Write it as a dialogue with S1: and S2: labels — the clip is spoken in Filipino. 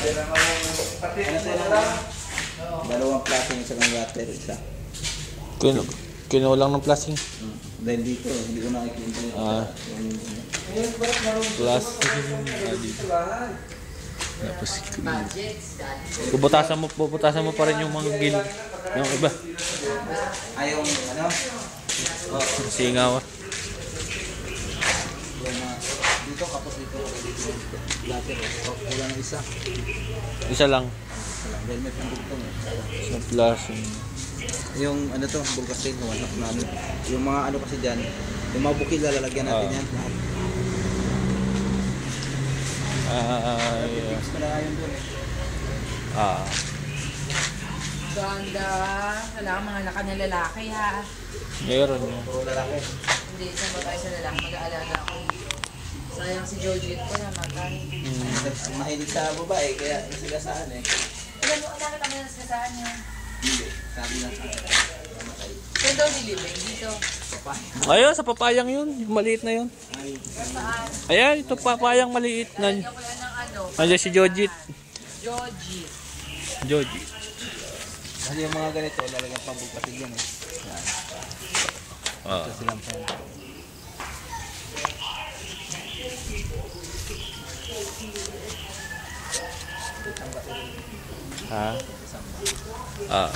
S1: Ano sila lang? Dalawang plasing, isang water, isa.
S2: Kinulang ng plasing.
S1: Dahil dito, hindi ko nakikita yung
S2: Plastic. Dito. Tapos, puputasan mo pa rin yung mga gilid. Yung iba.
S1: Ay, yung ano?
S2: Singaw.
S1: Dito, kapos dito. Water, kulang isa.
S2: Isa lang.
S1: Dahil may pambugtong.
S2: Sa plasing.
S1: Yung ano to, bulkasin, yung mga ano kasi dyan, yung mga bukil lalagyan natin yan. Fix ko na yun doon eh.
S3: Ganda. Wala mga laka na lalaki ha.
S2: Meron yun.
S1: Puro lalaki.
S3: Hindi, sa babae sa lalaki. Mag-aalaga ako. Sayang si Georgie ko na magkano.
S1: Mahilig sa babae, kaya nasigasaan eh.
S3: Ilan mo, ang dami kami nasasasahan niya.
S1: Hindi, sabi lang sa akin.
S3: Saan daw nilibing? Dito.
S2: Ayun, sa papayang yun. Yung maliit na yun.
S3: Saan?
S2: Ayan, ito papayang maliit na.
S3: Lagyan ko yan ng ano.
S2: Andiyan si Georgie.
S3: Georgie.
S1: Kasi yung mga ganito, lalagyan pambugkasin yan eh. Ito silang pan.
S2: Ha?